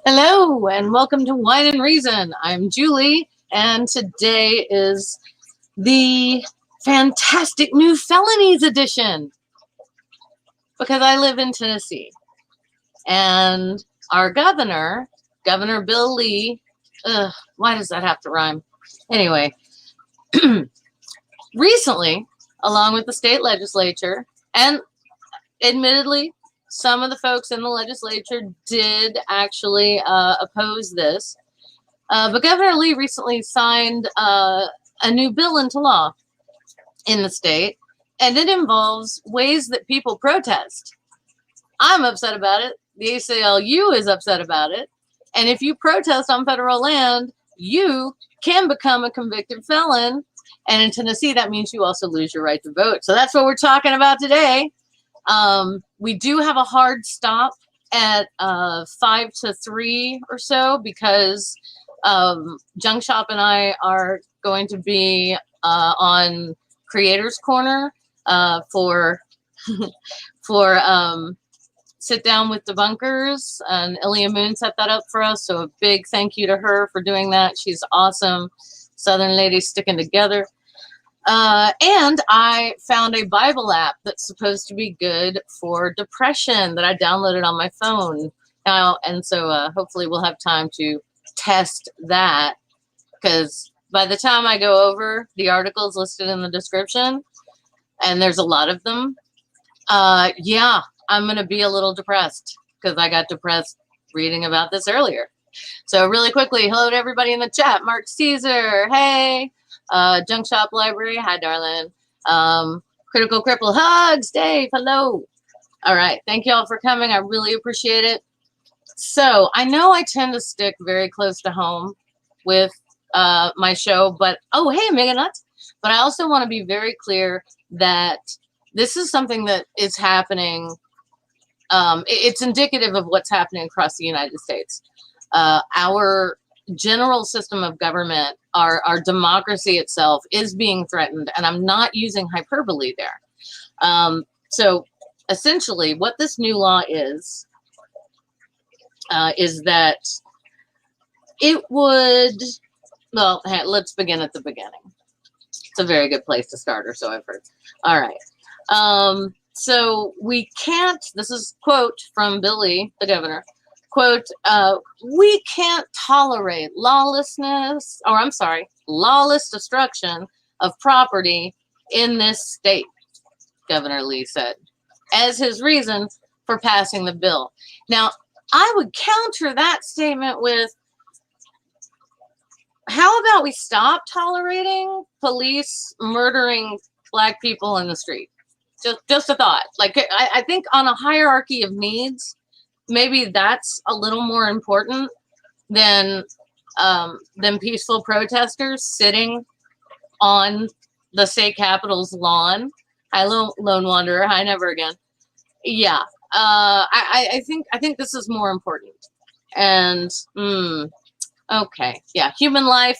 Hello and welcome to Wine and Reason. I'm Julie, and today is the fantastic new Felonies edition because I live in Tennessee, and our governor, Governor Bill Lee, why does that have to rhyme? Anyway, recently, along with the state legislature, and admittedly, some of the folks in the legislature did actually oppose this. But Governor Lee recently signed a new bill into law in the state, and it involves ways that people protest. I'm upset about it. The ACLU is upset about it. And if you protest on federal land, you can become a convicted felon. And in Tennessee, that means you also lose your right to vote. So that's what we're talking about today. We do have a hard stop at 5 to 3 or so because Junk Shop and I are going to be on Creators Corner for Sit Down with Debunkers, and Ilya Moon set that up for us. So a big thank you to her for doing that. She's awesome. Southern lady sticking together. And I found a Bible app that's supposed to be good for depression that I downloaded on my phone now. And so hopefully we'll have time to test that, because by the time I go over the articles listed in the description, and there's a lot of them, yeah, I'm going to be a little depressed because I got depressed reading about this earlier. So really quickly, hello to everybody in the chat. Mark Caesar, hey. Junk Shop Library, hi darling. Critical Cripple, hugs, Dave, hello. All right, thank you all for coming. I really appreciate it. So I know I tend to stick very close to home with my show, but oh, hey, Mega Nuts. But I also want to be very clear that this is something that is happening. It's indicative of what's happening across the United States. Our general system of government, our democracy itself, is being threatened, and I'm not using hyperbole there. So essentially what this new law is that it would, well, hey, let's begin at the beginning. It's a very good place to start, or so I've heard. All right. So we can't, this is quote from Billy, the governor, quote, we can't tolerate lawless destruction of property in this state, Governor Lee said, as his reason for passing the bill. Now, I would counter that statement with, how about we stop tolerating police murdering Black people in the street? Just a thought. Like, I think on a hierarchy of needs, maybe that's a little more important than peaceful protesters sitting on the state capitol's lawn. Hi, Lone Wanderer. Hi, never again. Yeah, I think this is more important. And okay, yeah, human life.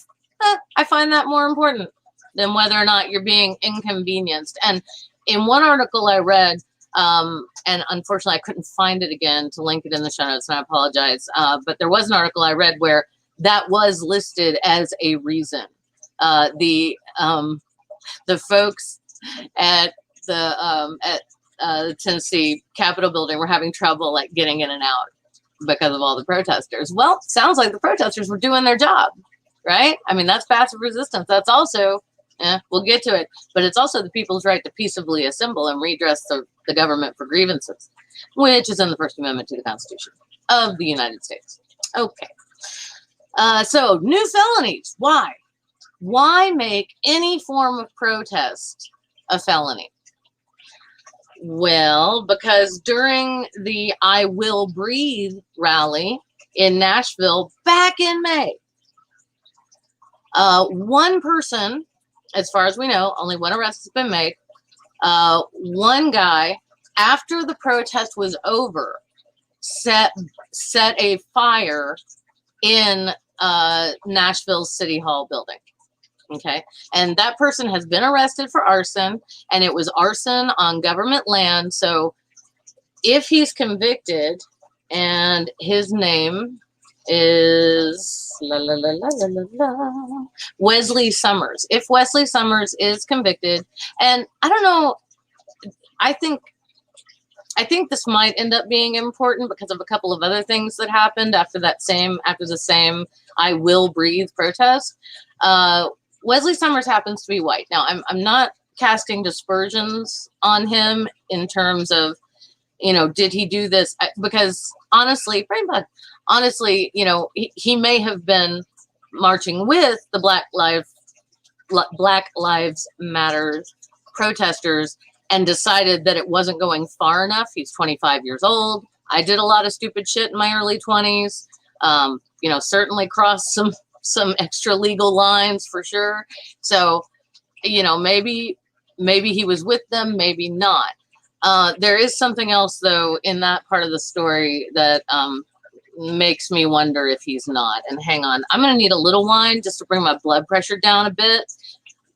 I find that more important than whether or not you're being inconvenienced. And in one article I read, and unfortunately I couldn't find it again to link it in the show notes, and I apologize. But there was an article I read where that was listed as a reason. The folks at the Tennessee Capitol building were having trouble like getting in and out because of all the protesters. Well, sounds like the protesters were doing their job, right? I mean, that's passive resistance. That's also, we'll get to it, but it's also the people's right to peaceably assemble and redress the government for grievances, which is in the First Amendment to the Constitution of the United States. Okay. So new felonies. Why? Why make any form of protest a felony? Well, because during the I Will Breathe rally in Nashville back in May, one person, as far as we know, only one arrest has been made. One guy, after the protest was over, set a fire in Nashville's City Hall building. Okay. And that person has been arrested for arson, and it was arson on government land. So if he's convicted, and his name is Wesley Summers. If Wesley Summers is convicted, and I don't know, I think this might end up being important because of a couple of other things that happened after the same I Will Breathe protest. Wesley Summers happens to be white. Now, I'm not casting dispersions on him in terms of, did he do this? Because honestly, he may have been marching with the Black Lives Matter protesters and decided that it wasn't going far enough. He's 25 years old. I did a lot of stupid shit in my early 20s. Certainly crossed some extra legal lines for sure. So, maybe he was with them, maybe not. There is something else though in that part of the story that makes me wonder if he's not. And hang on, I'm going to need a little wine just to bring my blood pressure down a bit,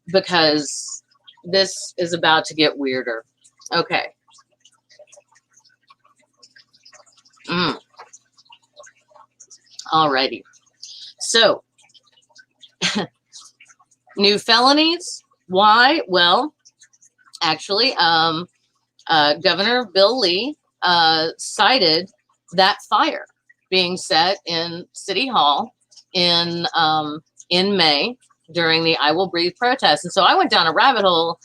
because this is about to get weirder. Okay. Alrighty. So, new felonies. Why? Well, actually, Governor Bill Lee cited that fire being set in City Hall in May during the I Will Breathe protest. And so I went down a rabbit hole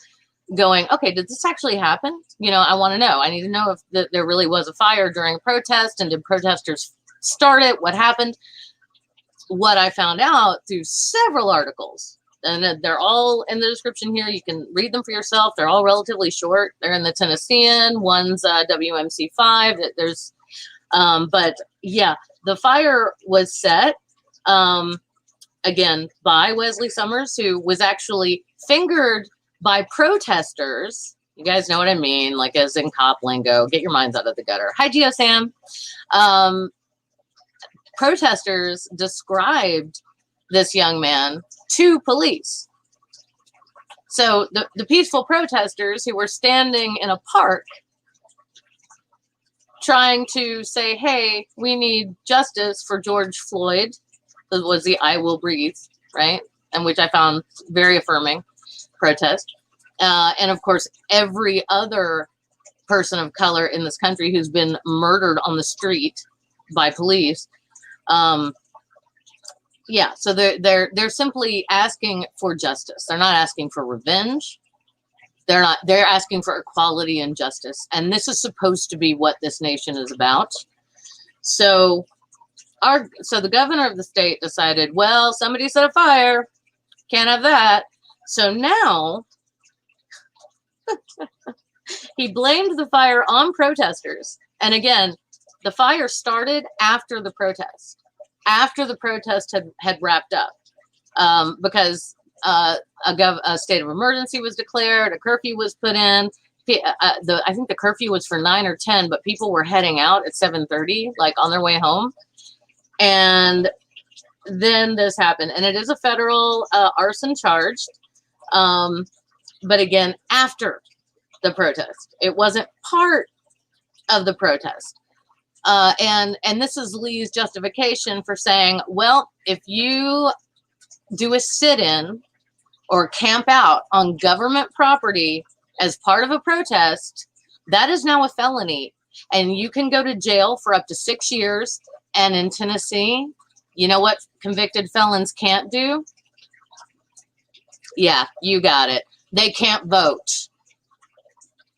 going, okay, did this actually happen? I want to know. I need to know if there really was a fire during a protest, and did protesters start it? What happened? What I found out through several articles, and they're all in the description here. You can read them for yourself. They're all relatively short. They're in the Tennessean. One's WMC5. There's, but yeah, the fire was set. Again, by Wesley Summers, who was actually fingered by protesters. You guys know what I mean, like as in cop lingo. Get your minds out of the gutter. Hi, Geo Sam. Protesters described this young man to police. So the peaceful protesters who were standing in a park trying to say, hey, we need justice for George Floyd. That was the I Will Breathe, right? And which I found very affirming protest. And of course, every other person of color in this country who's been murdered on the street by police. Yeah, so they're simply asking for justice. They're not asking for revenge. They're asking for equality and justice. And this is supposed to be what this nation is about. So the governor of the state decided, well, somebody set a fire. Can't have that. So now he blamed the fire on protesters. And again, the fire started after the protest. After the protest had wrapped up, because a state of emergency was declared, a curfew was put in. I think the curfew was for 9 or 10, but people were heading out at 7:30, like on their way home. And then this happened, and it is a federal arson charge. But again, after the protest, it wasn't part of the protest. And this is Lee's justification for saying, well, if you do a sit-in or camp out on government property as part of a protest, that is now a felony, and you can go to jail for up to 6 years. And in Tennessee, you know what convicted felons can't do? Yeah, you got it. They can't vote.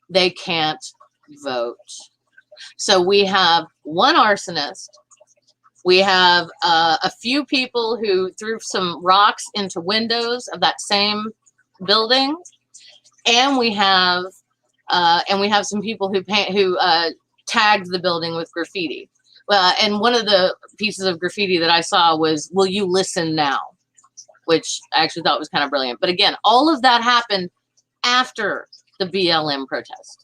They can't vote. So we have one arsonist. We have a few people who threw some rocks into windows of that same building, and we have some people who tagged the building with graffiti. And one of the pieces of graffiti that I saw was, "Will you listen now?" Which I actually thought was kind of brilliant. But again, all of that happened after the BLM protest.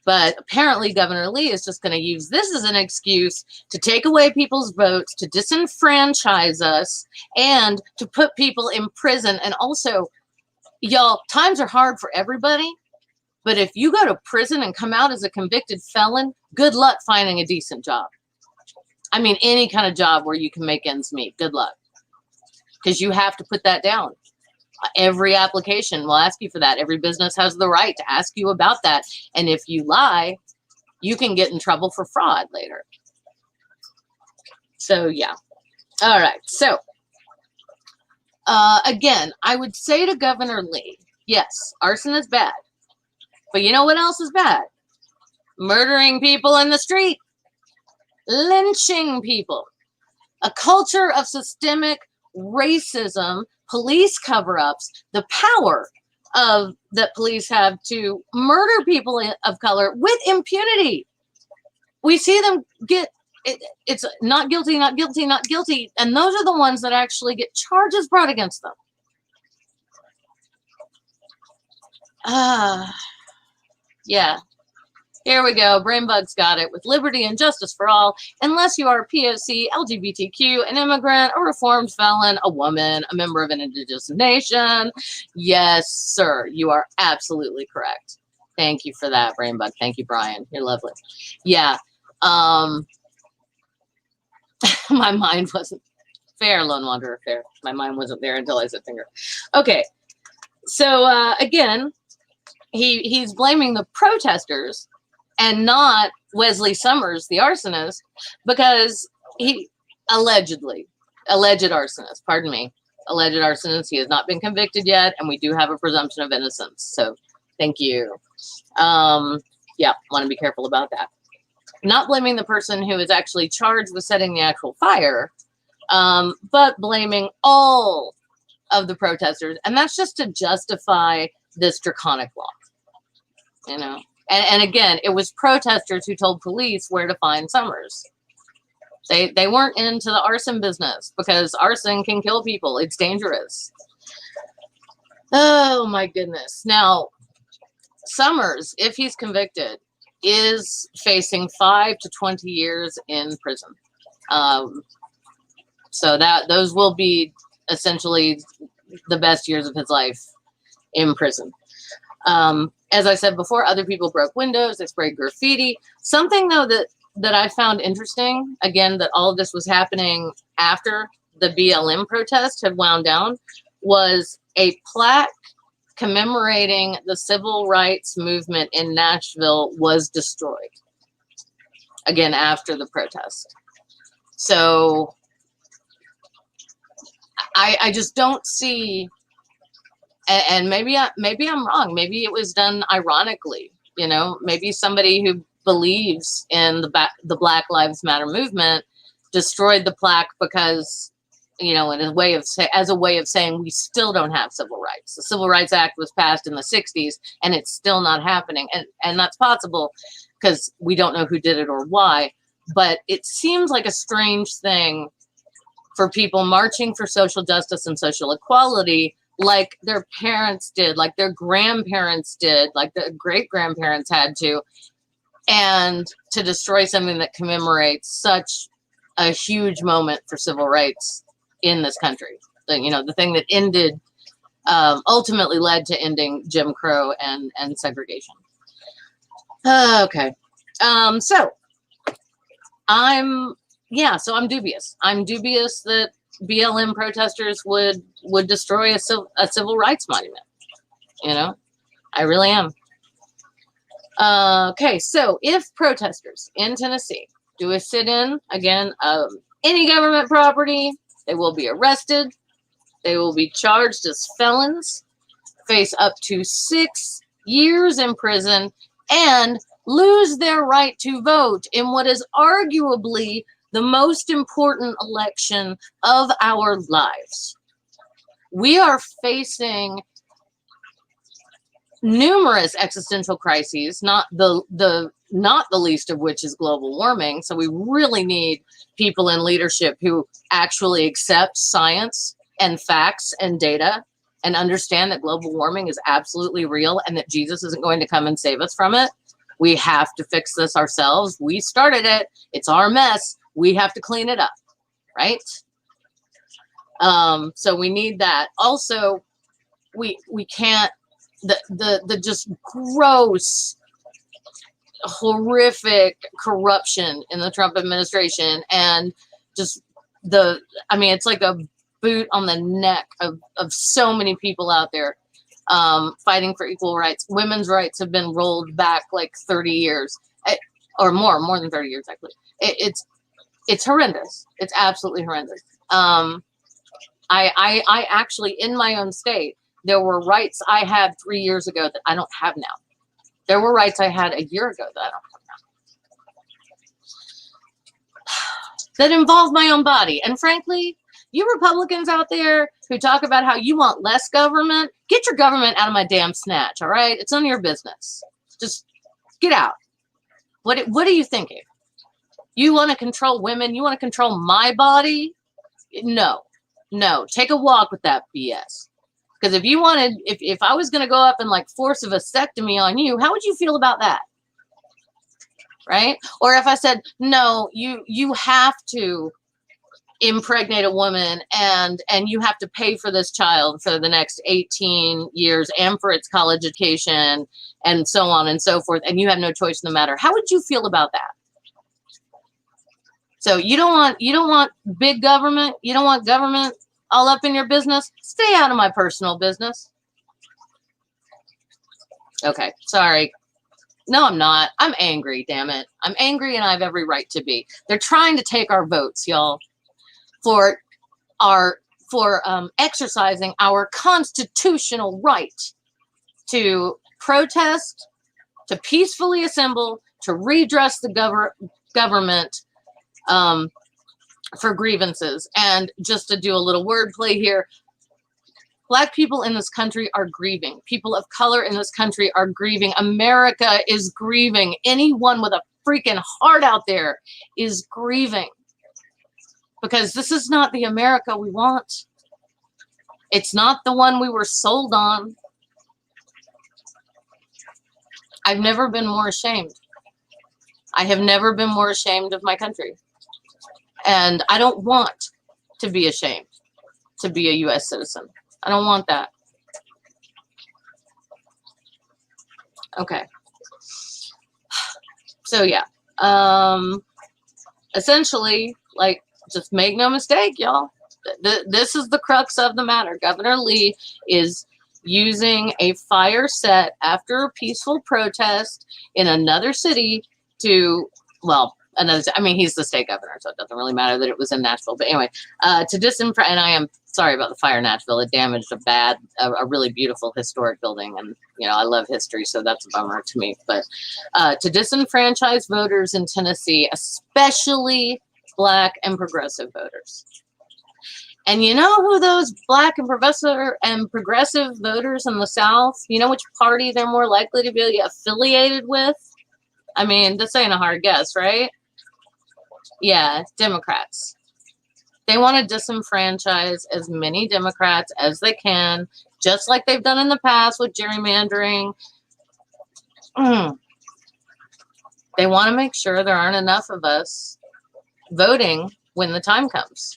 But apparently Governor Lee is just going to use this as an excuse to take away people's votes, to disenfranchise us, and to put people in prison. And also, y'all, times are hard for everybody. But if you go to prison and come out as a convicted felon, good luck finding a decent job. I mean, any kind of job where you can make ends meet. Good luck. Because you have to put that down. Every application will ask you for that. Every business has the right to ask you about that. And if you lie, you can get in trouble for fraud later. So, yeah. All right. So, again, I would say to Governor Lee, yes, arson is bad. But you know what else is bad? Murdering people in the street. Lynching people. A culture of systemic racism, police cover-ups, the power that police have to murder people of color with impunity. We see them get, it's not guilty, not guilty, not guilty, and those are the ones that actually get charges brought against them. Yeah. Here we go. Brainbug's got it. With liberty and justice for all, unless you are POC, LGBTQ, an immigrant, a reformed felon, a woman, a member of an indigenous nation. Yes, sir. You are absolutely correct. Thank you for that, Brainbug. Thank you, Brian. You're lovely. Yeah. My mind wasn't fair, Lone Wanderer, fair. My mind wasn't there until I said finger. Okay. So, again, he's blaming the protesters and not Wesley Summers, the arsonist, because he alleged arsonist, pardon me, alleged arsonist. He has not been convicted yet, and we do have a presumption of innocence. So thank you. Yeah, want to be careful about that. Not blaming the person who is actually charged with setting the actual fire, but blaming all of the protesters. And that's just to justify this draconic law, you know. And again, it was protesters who told police where to find Summers. They weren't into the arson business because arson can kill people. It's dangerous. Oh, my goodness. Now, Summers, if he's convicted, is facing 5 to 20 years in prison. So those will be essentially the best years of his life in prison. As I said before, other people broke windows, they sprayed graffiti. Something, though, that I found interesting, again, that all of this was happening after the BLM protest had wound down, was a plaque commemorating the civil rights movement in Nashville was destroyed. Again, after the protest. So I just don't see... And maybe I'm wrong. Maybe it was done ironically. You know, maybe somebody who believes in the Black Lives Matter movement destroyed the plaque because, you know, as a way of saying we still don't have civil rights. The Civil Rights Act was passed in the 60s, and it's still not happening. And that's possible because we don't know who did it or why. But it seems like a strange thing for people marching for social justice and social equality, like their parents did, like their grandparents did, like the great-grandparents had to, and to destroy something that commemorates such a huge moment for civil rights in this country. You know, the thing that ended, ultimately led to ending Jim Crow and segregation. Okay. So I'm dubious. I'm dubious that BLM protesters would destroy a civil rights monument. You know, I really am. Okay, so if protesters in Tennessee do a sit-in, again, any government property, they will be arrested. They will be charged as felons, face up to 6 years in prison, and lose their right to vote in what is arguably the most important election of our lives. We are facing numerous existential crises, not the least of which is global warming. So we really need people in leadership who actually accept science and facts and data and understand that global warming is absolutely real and that Jesus isn't going to come and save us from it. We have to fix this ourselves. We started it. It's our mess. We have to clean it up, right? So we need that. Also, we can't the just gross, horrific corruption in the Trump administration, and just I mean, it's like a boot on the neck of so many people out there fighting for equal rights. Women's rights have been rolled back like 30 years or more than 30 years, actually. It's horrendous. It's absolutely horrendous. I actually, in my own state, there were rights I had 3 years ago that I don't have now. There were rights I had a year ago that I don't have now. That involve my own body. And frankly, you Republicans out there who talk about how you want less government, get your government out of my damn snatch, all right? It's none of your business. Just get out. What are you thinking? You want to control women? You want to control my body? No. Take a walk with that BS. Because if you wanted, if I was going to go up and like force a vasectomy on you, how would you feel about that? Right? Or if I said, no, you have to impregnate a woman and you have to pay for this child for the next 18 years and for its college education and so on and so forth, and you have no choice in the matter, how would you feel about that? So you don't want big government, you don't want government all up in your business. Stay out of my personal business. Okay, sorry. No, I'm not. I'm angry, damn it. I'm angry and I have every right to be. They're trying to take our votes, y'all, for exercising our constitutional right to protest, to peacefully assemble, to redress the government for grievances. And just to do a little wordplay here, Black people in this country are grieving. People of color in this country are grieving. America is grieving. Anyone with a freaking heart out there is grieving. Because this is not the America we want. It's not the one we were sold on. I've never been more ashamed. I have never been more ashamed of my country. And I don't want to be ashamed to be a U.S. citizen. I don't want that. Okay. So yeah. Essentially, like, just make no mistake, y'all. This is the crux of the matter. Governor Lee is using a fire set after a peaceful protest in another city to, well, I mean, he's the state governor, so it doesn't really matter that it was in Nashville. But anyway, to disenfranchise, and I am sorry about the fire in Nashville. It damaged a really beautiful historic building. And, you know, I love history, so that's a bummer to me. But to disenfranchise voters in Tennessee, especially Black and progressive voters. And you know who those Black and progressive voters in the South, you know which party they're more likely to be affiliated with? I mean, this ain't a hard guess, right? Yeah, Democrats. They want to disenfranchise as many Democrats as they can, just like they've done in the past with gerrymandering. They want to make sure there aren't enough of us voting when the time comes.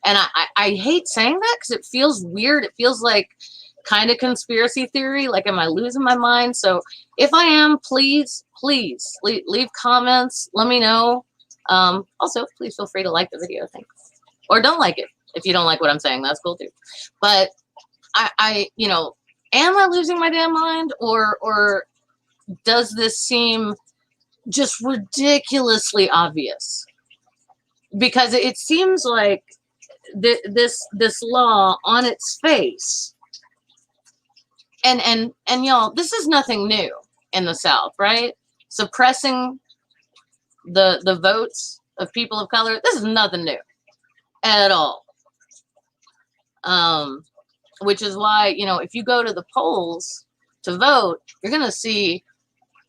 And I hate saying that because it feels weird. It feels like kind of conspiracy theory. Like, am I losing my mind? So if I am, please leave comments. Let me know. Also, please feel free to like the video. Thanks. Or don't like it. If you don't like what I'm saying, that's cool too. But I you know, am I losing my damn mind? Or does this seem just ridiculously obvious? Because it seems like this law on its face, and y'all, this is nothing new in the South, right? Suppressing the votes of people of color, this is nothing new at all. Which is why, you know, if you go to the polls to vote, you're gonna see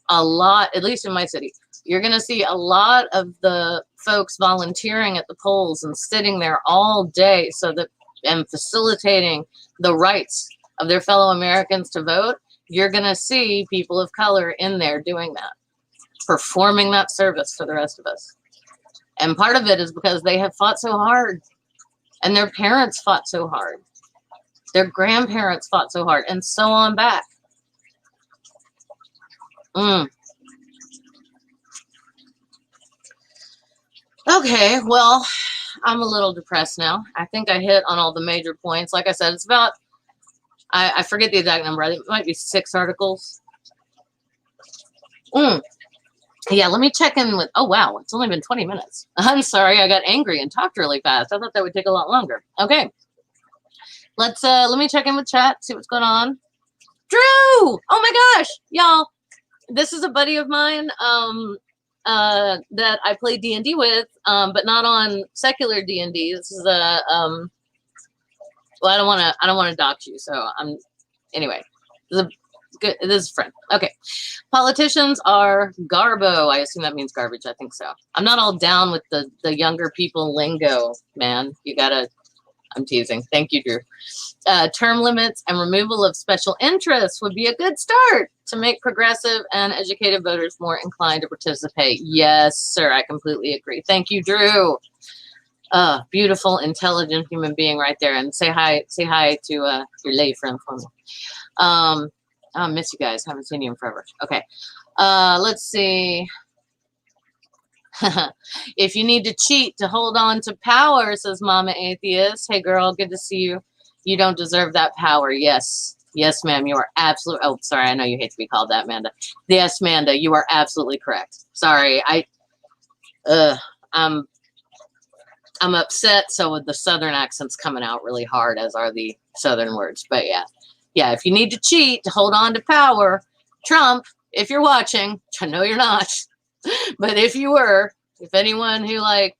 a lot, at least in my city, you're going to see a lot of the folks volunteering at the polls and sitting there all day and facilitating the rights of their fellow Americans to vote. You're going to see people of color in there doing that, performing that service for the rest of us. And part of it is because they have fought so hard, and their parents fought so hard, their grandparents fought so hard, and so on back. Mm. Okay, well, I'm a little depressed now. I think I hit on all the major points. Like I said, it's about, I forget the exact number. I think it might be 6 articles. Yeah, let me check in with, oh, wow, it's only been 20 minutes. I'm sorry, I got angry and talked really fast. I thought that would take a lot longer. Okay, let me check in with chat, see what's going on. Drew! Oh my gosh, y'all, this is a buddy of mine that I play D&D with, but not on secular D&D. This is a, well, I don't want to dox you, so anyway, this is a friend. Okay. Politicians are garbo. I assume that means garbage. I think so. I'm not all down with the younger people lingo, man. You gotta, I'm teasing. Thank you, Drew. Term limits and removal of special interests would be a good start to make progressive and educated voters more inclined to participate. Yes, sir. I completely agree. Thank you, Drew. Beautiful, intelligent human being right there. And say hi to your lay friend for me. I miss you guys. Haven't seen you in forever. Okay. Let's see. If you need to cheat to hold on to power, says Mama Atheist. Hey, girl, good to see you. You don't deserve that power. Yes. Yes, ma'am. You are absolutely. Oh, sorry. I know you hate to be called that, Manda. Yes, Manda. You are absolutely correct. Sorry. I'm upset. So with the Southern accents coming out really hard, as are the Southern words. But yeah. Yeah, if you need to cheat to hold on to power, Trump, if you're watching, which I know you're not, but if you were, if anyone who I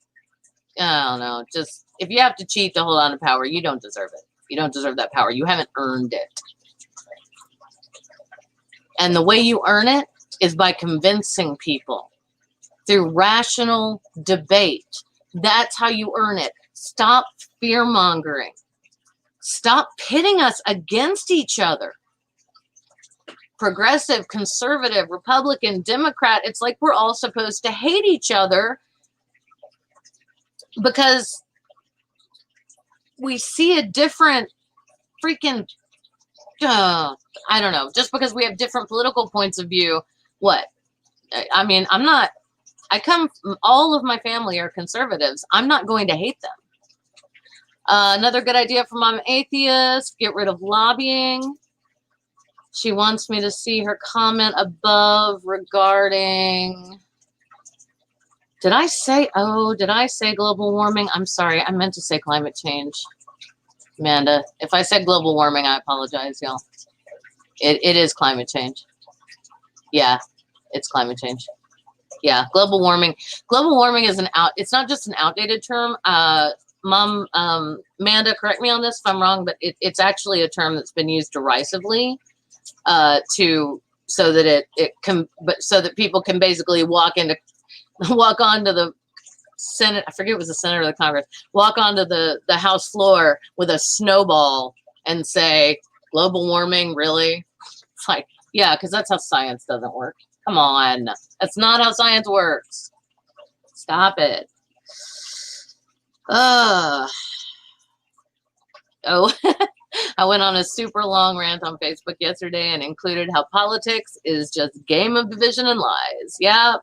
don't know, just if you have to cheat to hold on to power, you don't deserve it. You don't deserve that power. You haven't earned it. And the way you earn it is by convincing people through rational debate. That's how you earn it. Stop fear-mongering. Stop pitting us against each other. Progressive, conservative, Republican, Democrat. It's like we're all supposed to hate each other because we see a different freaking, I don't know, just because we have different political points of view. What? I mean, all of my family are conservatives. I'm not going to hate them. Another good idea from Mom Atheist, get rid of lobbying. She wants me to see her comment above regarding, did I say global warming? I'm sorry, I meant to say climate change. Amanda, if I said global warming, I apologize, y'all. It is climate change. Yeah, it's climate change. Yeah, global warming. Global warming is it's not just an outdated term. Mom, Amanda, correct me on this if I'm wrong, but it's actually a term that's been used derisively so that people can basically walk onto the Senate. I forget it was the Senate or the Congress. Walk onto the House floor with a snowball and say, "Global warming, really?" It's like, yeah, because that's how science doesn't work. Come on, that's not how science works. Stop it. Oh, I went on a super long rant on Facebook yesterday and included how politics is just game of division and lies. Yeah.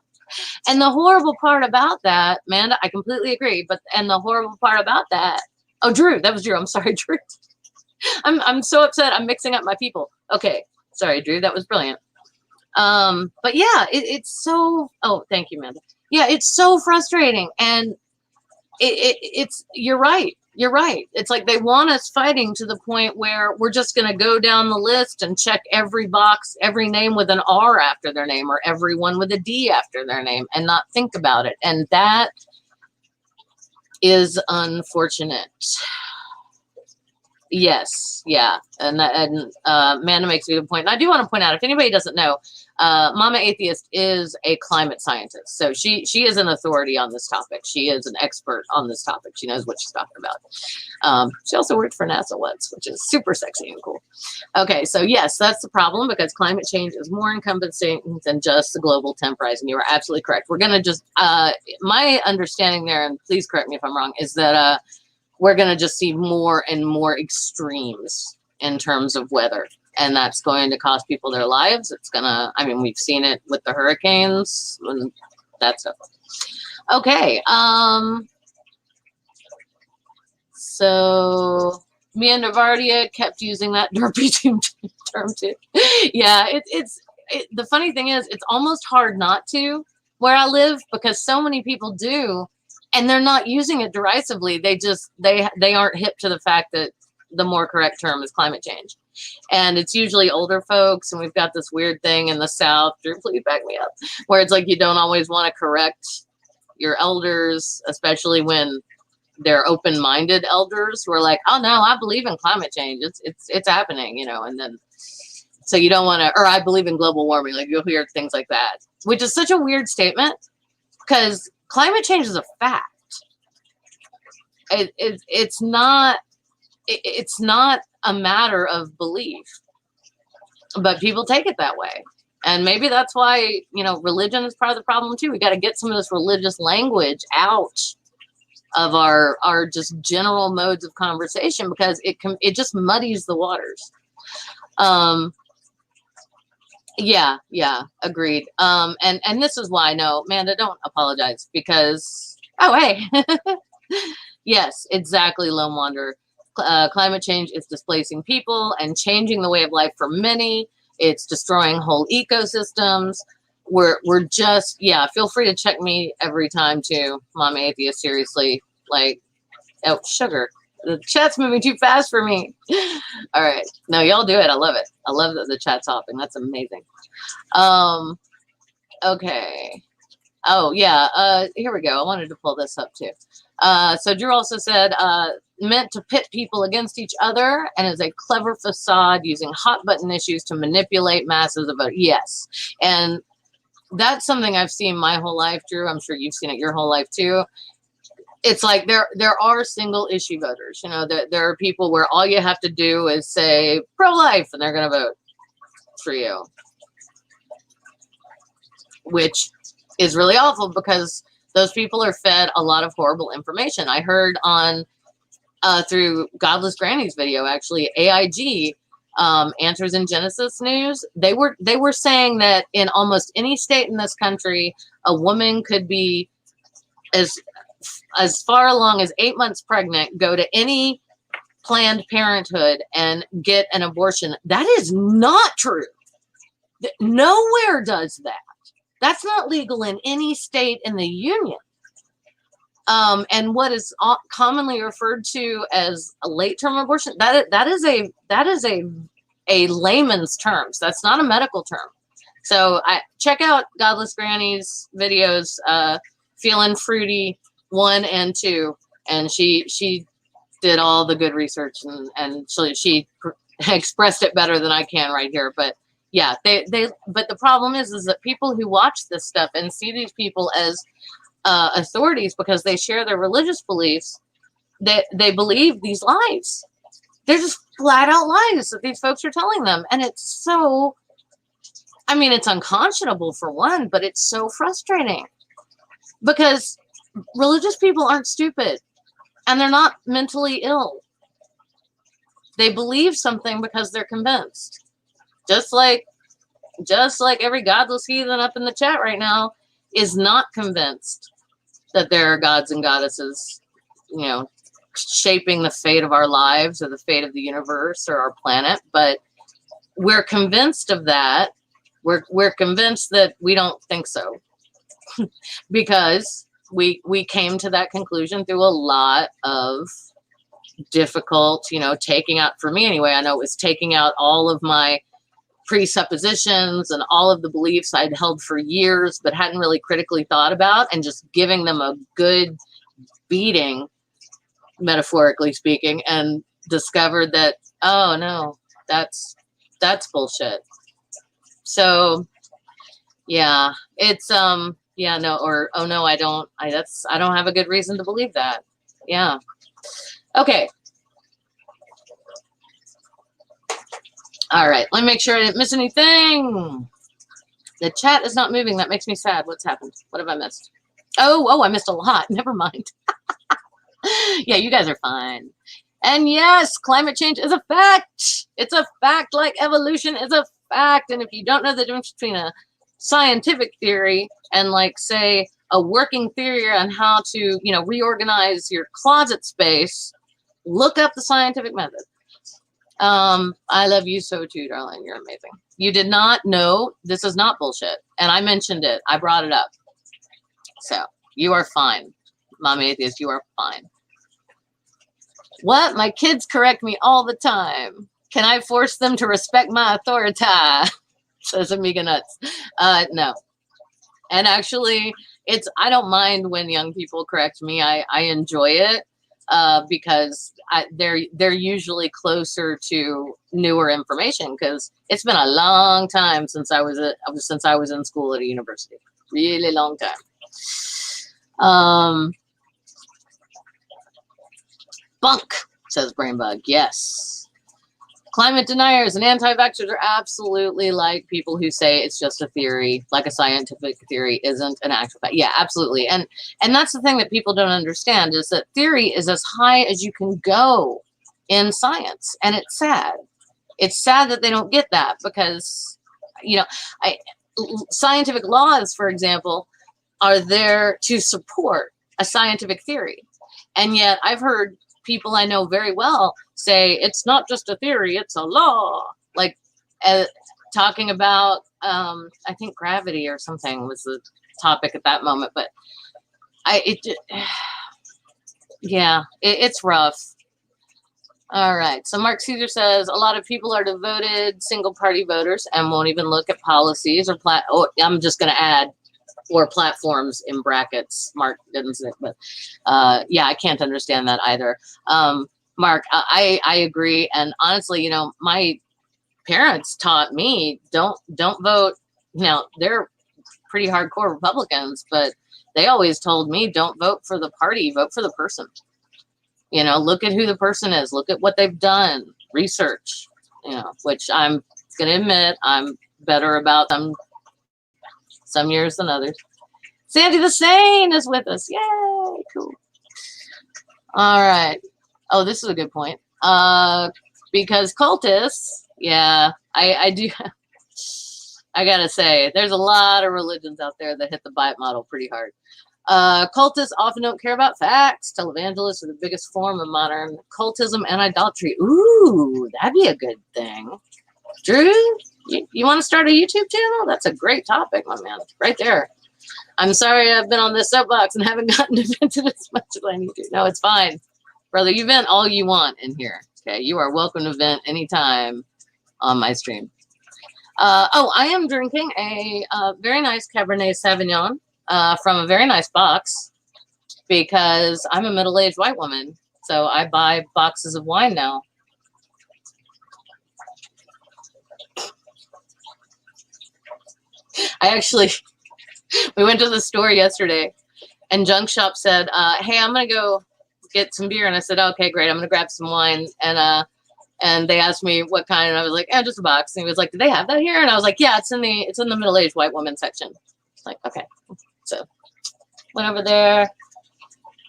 And the horrible part about that, Amanda, I completely agree. And the horrible part about that, oh, Drew, that was Drew. I'm sorry, Drew. I'm so upset. I'm mixing up my people. Okay. Sorry, Drew. That was brilliant. But yeah, it's so, oh, thank you, Amanda. Yeah, it's so frustrating. And it's you're right. You're right. It's like they want us fighting to the point where we're just going to go down the list and check every box, every name with an R after their name, or everyone with a D after their name, and not think about it. And that is unfortunate. Yes, yeah, and Amanda makes a good point. And I do want to point out, if anybody doesn't know, Mama Atheist is a climate scientist, so she is an authority on this topic. She is an expert on this topic. She knows what she's talking about. She also worked for NASA once, which is super sexy and cool. Okay, so yes, that's the problem, because climate change is more encompassing than just the global temp rise, and you are absolutely correct. We're going to just, my understanding there, and please correct me if I'm wrong, is that we're going to just see more and more extremes in terms of weather. and that's going to cost people their lives. It's gonna, I mean, we've seen it with the hurricanes and that stuff. Okay. So Mia Navardia kept using that derpy term too. Yeah, the funny thing is, it's almost hard not to where I live because so many people do, and they're not using it derisively. They just they aren't hip to the fact that the more correct term is climate change, and it's usually older folks. And we've got this weird thing in the South. Drew, please back me up, where it's like you don't always want to correct your elders, especially when they're open-minded elders who are like, oh no, I believe in climate change. It's happening, you know, and then so you don't want to, or I believe in global warming. Like you'll hear things like that, which is such a weird statement because climate change is a fact. It's not a matter of belief, but people take it that way. And maybe that's why, you know, religion is part of the problem too. We got to get some of this religious language out of our just general modes of conversation because it just muddies the waters. Yeah, agreed. And this is why, no, Amanda, don't apologize because, oh, hey. Yes, exactly, Lone Wanderer. Climate change is displacing people and changing the way of life for many. It's destroying whole ecosystems. We're just, yeah, feel free to check me every time too, Mom Atheist, seriously. Like, oh, sugar. The chat's moving too fast for me. All right. No, y'all do it. I love it. I love that the chat's hopping. That's amazing. Okay. Oh, yeah. Here we go. I wanted to pull this up too. So Drew also said, meant to pit people against each other and is a clever facade using hot button issues to manipulate masses of vote. Yes. And that's something I've seen my whole life, Drew. I'm sure you've seen it your whole life too. It's like there are single issue voters. You know, there are people where all you have to do is say pro-life and they're going to vote for you, which is really awful because those people are fed a lot of horrible information. I heard on through Godless Granny's video, actually, AIG, Answers in Genesis News, they were saying that in almost any state in this country, a woman could be as far along as 8 months pregnant, go to any Planned Parenthood and get an abortion. That is not true. Nowhere does that. That's not legal in any state in the union. And what is commonly referred to as a late-term abortion, that is a layman's term. So that's not a medical term. So check out Godless Granny's videos, Feeling Fruity 1 and 2, and she did all the good research and she expressed it better than I can right here. But yeah, but the problem is that people who watch this stuff and see these people as authorities because they share their religious beliefs, they believe these lies. They're just flat out lies that these folks are telling them. And it's so, I mean, it's unconscionable for one, but it's so frustrating because religious people aren't stupid and they're not mentally ill. They believe something because they're convinced. Just like every godless heathen up in the chat right now is not convinced that there are gods and goddesses, you know, shaping the fate of our lives or the fate of the universe or our planet. But we're convinced of that. We're convinced that we don't think so because we came to that conclusion through a lot of difficult, you know, taking out, for me anyway, I know it was taking out all of my presuppositions and all of the beliefs I'd held for years but hadn't really critically thought about, and just giving them a good beating, metaphorically speaking, and discovered that, oh no, that's bullshit. So yeah, it's yeah, no, or oh no, I don't have a good reason to believe that. Yeah. Okay. All right, let me make sure I didn't miss anything. The chat is not moving. That makes me sad. What's happened? What have I missed? Oh, I missed a lot. Never mind. Yeah, you guys are fine. And yes, climate change is a fact. It's a fact, like evolution is a fact. And if you don't know the difference between a scientific theory and, like, say, a working theory on how to, you know, reorganize your closet space, look up the scientific method. I love you so too, darling. You're amazing. You did not know this is not bullshit. And I mentioned it. I brought it up. So you are fine. Mom Atheist, you are fine. What? My kids correct me all the time. Can I force them to respect my authority? Says Amiga Nuts. No. And actually, I don't mind when young people correct me. I enjoy it because they're usually closer to newer information, because it's been a long time since I was in school at a university. Really long time. Bunk, says Brainbug. Yes. Climate deniers and anti-vaxxers are absolutely like people who say it's just a theory, like a scientific theory isn't an actual fact. Yeah, absolutely. And that's the thing that people don't understand, is that theory is as high as you can go in science. And it's sad. It's sad that they don't get that, because, you know, scientific laws, for example, are there to support a scientific theory. And yet I've heard people I know very well say it's not just a theory, it's a law. Like talking about, I think gravity or something was the topic at that moment. But it's rough. All right. So Mark Caesar says a lot of people are devoted single party voters and won't even look at policies or I'm just going to add, or platforms in brackets. Mark didn't say, but yeah, I can't understand that either. Mark, I agree. And honestly, you know, my parents taught me don't vote. Now, they're pretty hardcore Republicans, but they always told me don't vote for the party, vote for the person. You know, look at who the person is, look at what they've done, research, you know, which I'm going to admit I'm better about them some years than others. Sandy the Sane is with us. Yay, cool. All right. Oh, this is a good point. Because cultists, yeah, I do. I gotta say, there's a lot of religions out there that hit the bite model pretty hard. Cultists often don't care about facts. Televangelists are the biggest form of modern cultism and idolatry. Ooh, that'd be a good thing. Drew, you want to start a YouTube channel? That's a great topic, my man. Right there. I'm sorry I've been on this soapbox and haven't gotten to vent it as much as I need to. No, it's fine. Brother, you vent all you want in here. Okay, you are welcome to vent anytime on my stream. I am drinking a very nice Cabernet Sauvignon from a very nice box, because I'm a middle-aged white woman, so I buy boxes of wine now. We went to the store yesterday, and Junk Shop said, hey, I'm going to go get some beer. And I said, okay, great. I'm going to grab some wine. And they asked me what kind, and I was like, just a box. And he was like, do they have that here? And I was like, yeah, it's in the middle-aged white woman section. Like, okay. So went over there,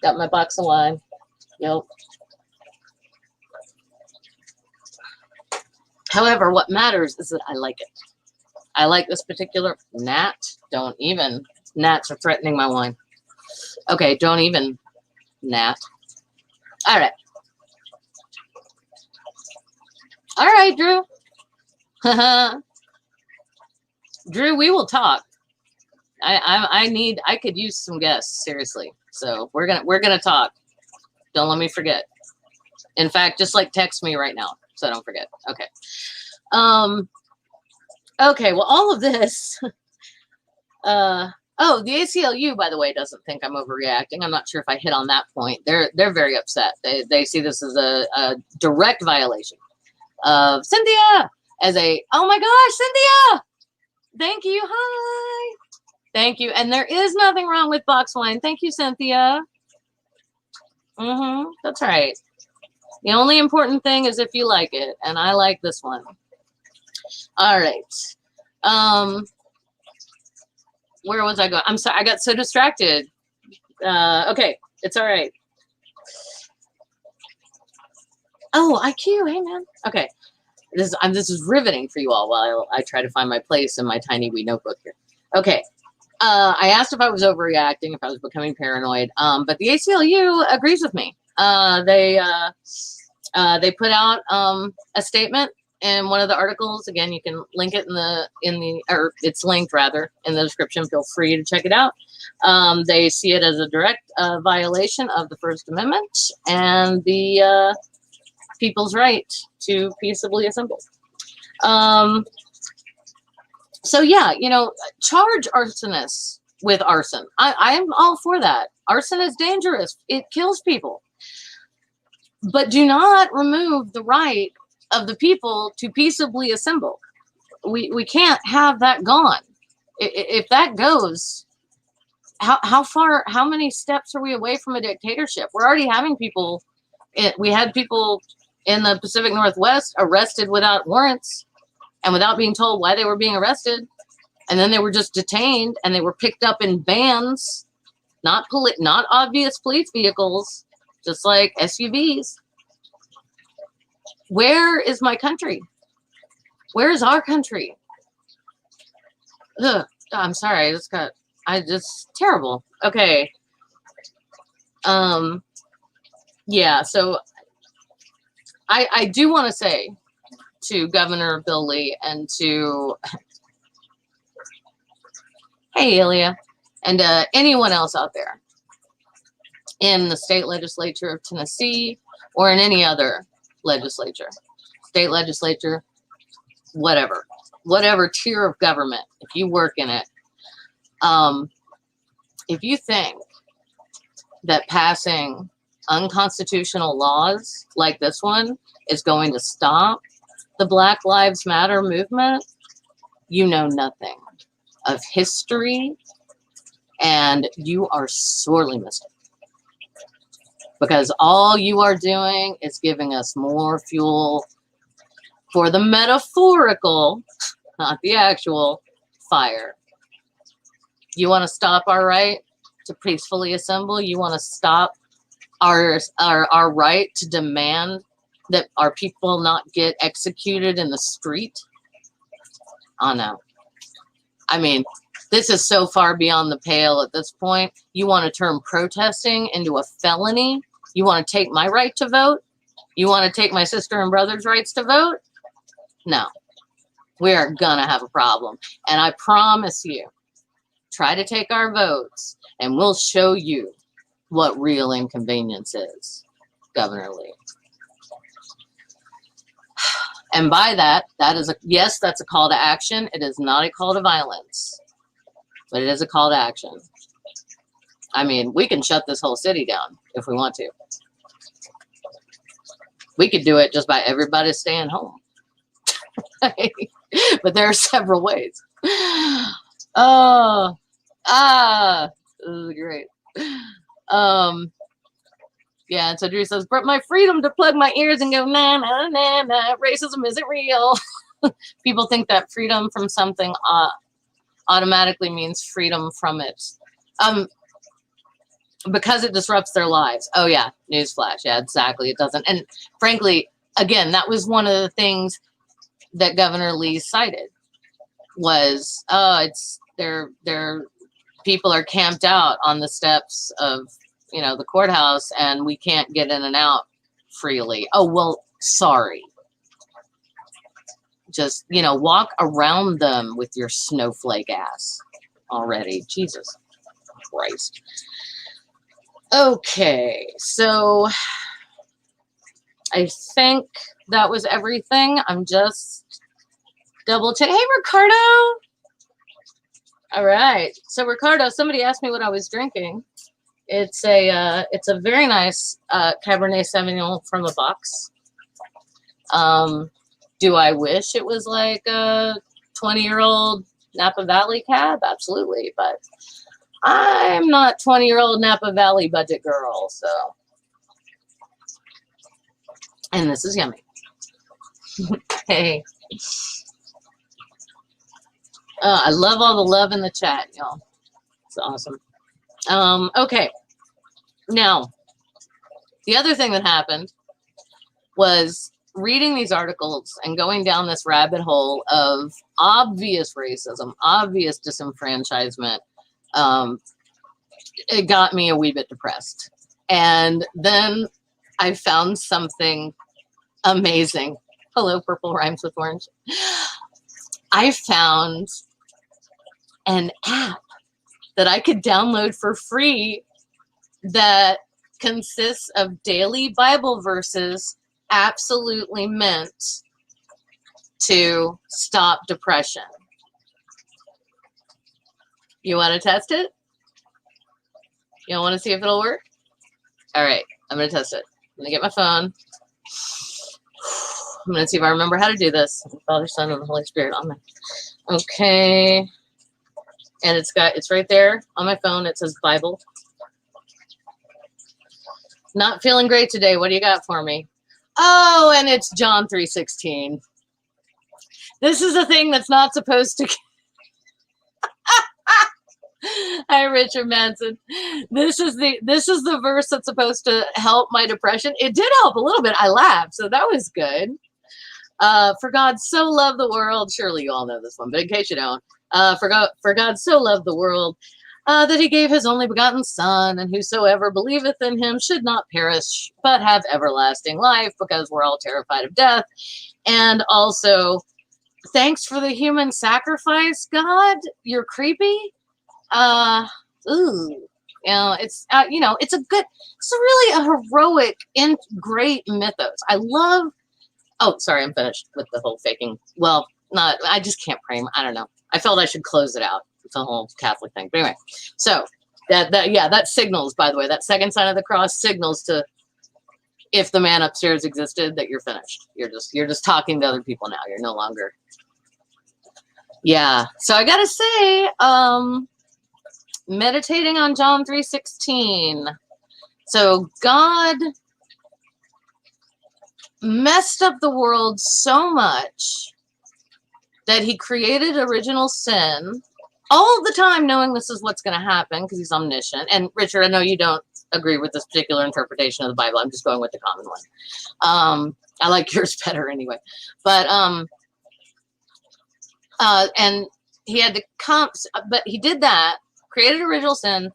got my box of wine. Yep. However, what matters is that I like it. I like this particular gnat. Don't even. Gnats are threatening my wine. Okay, don't even gnat. All right. All right, Drew. Drew, we will talk. I could use some guests, seriously. So we're gonna talk. Don't let me forget. In fact, just like text me right now, so don't forget. Okay. Okay, well, all of this. Oh, the ACLU, by the way, doesn't think I'm overreacting. I'm not sure if I hit on that point. They're very upset. They see this as a direct violation of Cynthia as a, oh my gosh, Cynthia! Thank you. Hi. Thank you. And there is nothing wrong with box wine. Thank you, Cynthia. That's right. The only important thing is if you like it, and I like this one. All right. Where was I going? I'm sorry, I got so distracted. Okay, it's all right. Oh, IQ. Hey, man. Okay. This is riveting for you all while I try to find my place in my tiny wee notebook here. Okay. I asked if I was overreacting, if I was becoming paranoid. But the ACLU agrees with me. They put out a statement in one of the articles. Again, you can link it or it's linked rather in the description. Feel free to check it out. They see it as a direct violation of the First Amendment and the people's right to peaceably assemble. So yeah, charge arsonists with arson. I am all for that. Arson is dangerous. It kills people. But do not remove the right of the people to peaceably assemble. We can't have that gone. If that goes, how many steps are we away from a dictatorship? We're already having people. We had people in the Pacific Northwest arrested without warrants and without being told why they were being arrested. And then they were just detained and they were picked up in vans, not obvious police vehicles, just like SUVs. Where is my country? Where is our country? Ugh, I'm sorry. Terrible. Okay. Yeah, so I do want to say to Governor Bill Lee and to, hey, Ilya, and anyone else out there in the state legislature of Tennessee or in any other legislature, state legislature, whatever tier of government, if you work in it, if you think that passing unconstitutional laws like this one is going to stop the Black Lives Matter movement, you know nothing of history and you are sorely mistaken. Because all you are doing is giving us more fuel for the metaphorical, not the actual, fire. You want to stop our right to peacefully assemble? You want to stop our right to demand that our people not get executed in the street? Oh, no. I mean, this is so far beyond the pale at this point. You want to turn protesting into a felony? You want to take my right to vote? You want to take my sister and brother's rights to vote? No. We are going to have a problem. And I promise you, try to take our votes and we'll show you what real inconvenience is, Governor Lee. And by that is yes, that's a call to action. It is not a call to violence, but it is a call to action. I mean, we can shut this whole city down if we want to. We could do it just by everybody staying home. But there are several ways. Oh, this is great. Yeah, and so Drew says, but my freedom to plug my ears and go, nah, nah, nah, nah, racism isn't real. People think that freedom from something automatically means freedom from it. Because it disrupts their lives. Oh, yeah, newsflash. Yeah, exactly. It doesn't. And frankly, again, that was one of the things that Governor Lee cited was, their people are camped out on the steps of, the courthouse and we can't get in and out freely. Oh, well, sorry. Just, walk around them with your snowflake ass already. Jesus Christ. Okay, so I think that was everything. I'm just double checking. Hey, Ricardo. All right. So, Ricardo, somebody asked me what I was drinking. It's a very nice Cabernet Sauvignon from a box. Do I wish it was like a 20-year-old Napa Valley cab? Absolutely, but I'm not 20-year-old Napa Valley budget girl, so. And this is yummy. Hey. I love all the love in the chat, y'all. It's awesome. Okay. Now, the other thing that happened was reading these articles and going down this rabbit hole of obvious racism, obvious disenfranchisement. It got me a wee bit depressed. And then I found something amazing. Hello, purple rhymes with orange. I found an app that I could download for free that consists of daily Bible verses absolutely meant to stop depression. You want to test it? You want to see if it'll work? All right, I'm going to test it. I'm going to get my phone. I'm going to see if I remember how to do this. Father, Son, and the Holy Spirit on my. Okay. And it's right there on my phone. It says Bible. Not feeling great today. What do you got for me? Oh, and it's John 3:16. This is a thing that's not supposed to. Hi, Richard Manson. This is the verse that's supposed to help my depression. It did help a little bit. I laughed, so that was good. For God so loved the world. Surely you all know this one, but in case you don't, for God so loved the world that he gave his only begotten Son, and whosoever believeth in him should not perish, but have everlasting life, because we're all terrified of death. And also, thanks for the human sacrifice, God. You're creepy. It's it's really a heroic and great mythos. I love. Oh, sorry, I'm finished with the whole faking. Well, I just can't pray. I don't know. I felt I should close it out. It's a whole Catholic thing. But anyway, so that signals, by the way, that second sign of the cross signals to, if the man upstairs existed, that you're finished. You're just talking to other people now. You're no longer. Yeah. So I gotta say, meditating on John 3:16. So God messed up the world so much that he created original sin all the time, knowing this is what's going to happen because he's omniscient. And Richard, I know you don't agree with this particular interpretation of the Bible. I'm just going with the common one. I like yours better anyway. But and he had to come, but he did that, created original sin,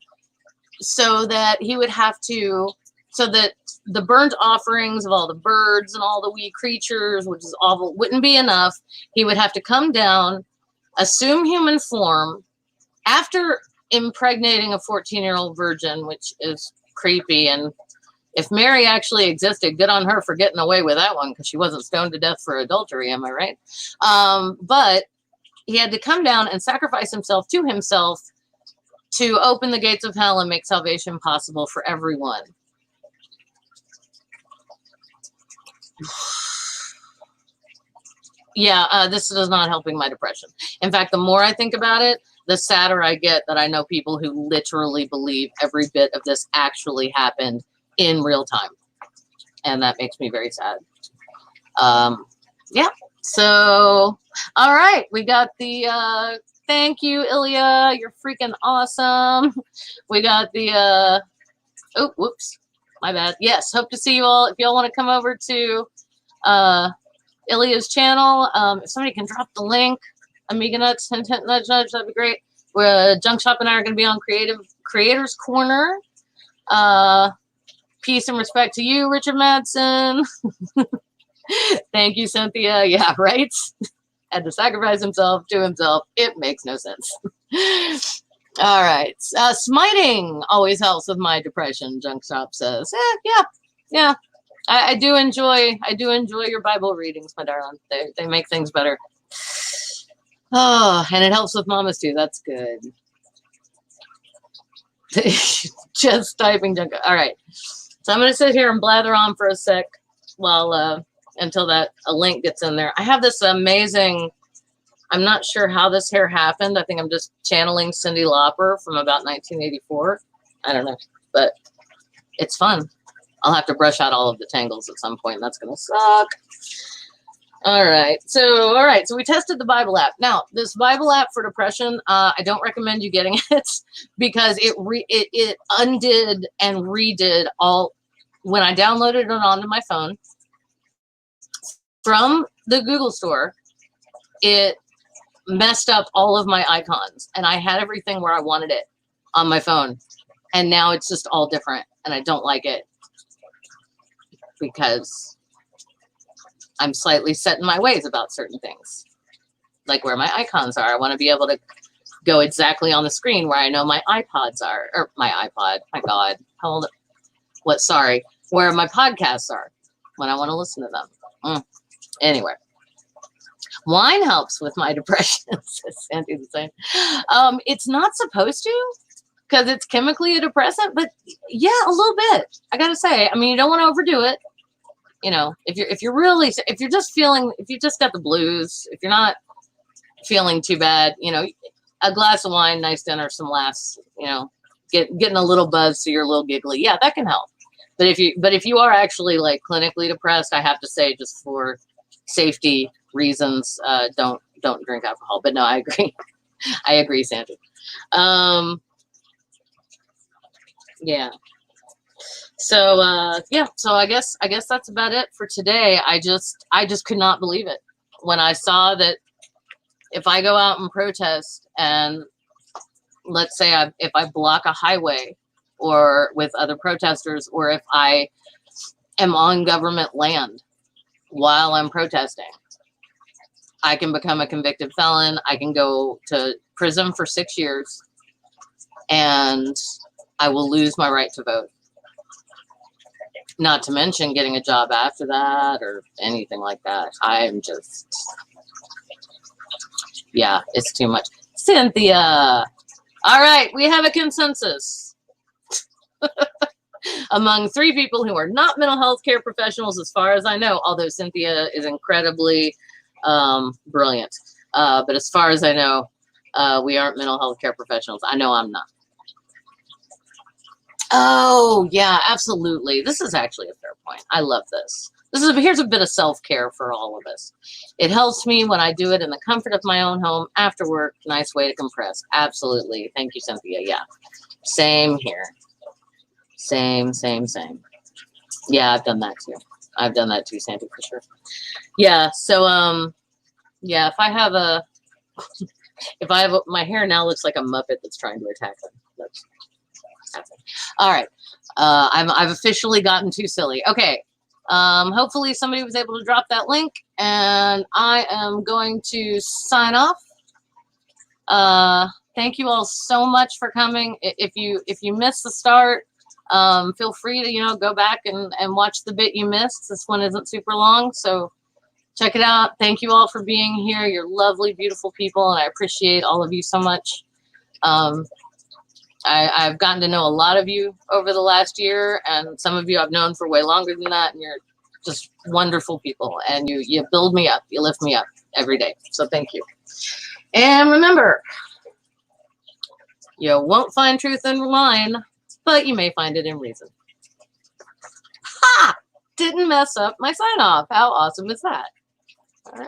so that he would have to, so that the burnt offerings of all the birds and all the wee creatures, which is awful, wouldn't be enough. He would have to come down, assume human form, after impregnating a 14-year-old virgin, which is creepy. And if Mary actually existed, good on her for getting away with that one, because she wasn't stoned to death for adultery, am I right? But he had to come down and sacrifice himself to open the gates of hell and make salvation possible for everyone. Yeah, this is not helping my depression. In fact, the more I think about it, the sadder I get that I know people who literally believe every bit of this actually happened in real time. And that makes me very sad. Yeah. So, all right. We got the, thank you, Ilya. You're freaking awesome. We got the, oh, whoops. My bad. Yes. Hope to see you all. If y'all want to come over to Ilya's channel, if somebody can drop the link, Amiga Nuts, hint, hint, nudge, nudge, that'd be great. Where Junk Shop and I are going to be on Creators Corner. Peace and respect to you, Richard Madsen. Thank you, Cynthia. Yeah, right? Had to sacrifice himself to himself. It makes no sense. All right. Smiting always helps with my depression, Junk Shop says. Yeah. I do enjoy your Bible readings, my darling. They make things better. Oh, and it helps with mamas too. That's good. Just typing junk. All right. So I'm going to sit here and blather on for a sec while until a link gets in there. I have this amazing, I'm not sure how this hair happened. I think I'm just channeling Cyndi Lauper from about 1984. I don't know, but it's fun. I'll have to brush out all of the tangles at some point. That's going to suck. All right. So we tested the Bible app. Now, this Bible app for depression, I don't recommend you getting it because it undid and redid all. When I downloaded it onto my phone, from the Google store, it messed up all of my icons, and I had everything where I wanted it on my phone, and now it's just all different, and I don't like it because I'm slightly set in my ways about certain things, like where my icons are. I want to be able to go exactly on the screen where I know my iPods are, or my iPod. My God, how old? What? Sorry, where my podcasts are when I want to listen to them. Anyway, wine helps with my depression, says Sandy the same. It's not supposed to because it's chemically a depressant, but yeah, a little bit. I gotta say, I mean, you don't want to overdo it. You know, if you're just got the blues, if you're not feeling too bad, you know, a glass of wine, nice dinner, some laughs, you know, getting a little buzz so you're a little giggly. Yeah, that can help. But if you are actually like clinically depressed, I have to say, just for safety reasons, don't drink alcohol. But no, I agree. I agree, Sandy. Yeah. So yeah, so I guess that's about it for today. I just could not believe it when I saw that if I go out and protest, and let's say if I block a highway or with other protesters, or if I am on government land while I'm protesting, I can become a convicted felon. I can go to prison for 6 years, and I will lose my right to vote. Not to mention getting a job after that or anything like that. I'm just, yeah, it's too much. Cynthia. All right, we have a consensus among 3 people who are not mental health care professionals, as far as I know, although Cynthia is incredibly brilliant. But as far as I know, we aren't mental health care professionals. I know I'm not. Oh, yeah, absolutely. This is actually a fair point. I love this. Here's a bit of self-care for all of us. It helps me when I do it in the comfort of my own home after work. Nice way to compress. Absolutely. Thank you, Cynthia. Yeah. Same here. Same. Yeah, I've done that too. I've done that too, Sandy, for sure. Yeah. So, yeah, if I have my hair now looks like a Muppet that's trying to attack them. That's happening. All right. I've officially gotten too silly. Okay. Hopefully somebody was able to drop that link, and I am going to sign off. Thank you all so much for coming. If you missed the start, feel free to, go back and watch the bit you missed. This one isn't super long, so check it out. Thank you all for being here. You're lovely, beautiful people, and I appreciate all of you so much. I've gotten to know a lot of you over the last year, and some of you I've known for way longer than that, and you're just wonderful people, and you build me up, you lift me up every day. So thank you. And remember, you won't find truth in wine, but you may find it in reason. Ha! Didn't mess up my sign off. How awesome is that?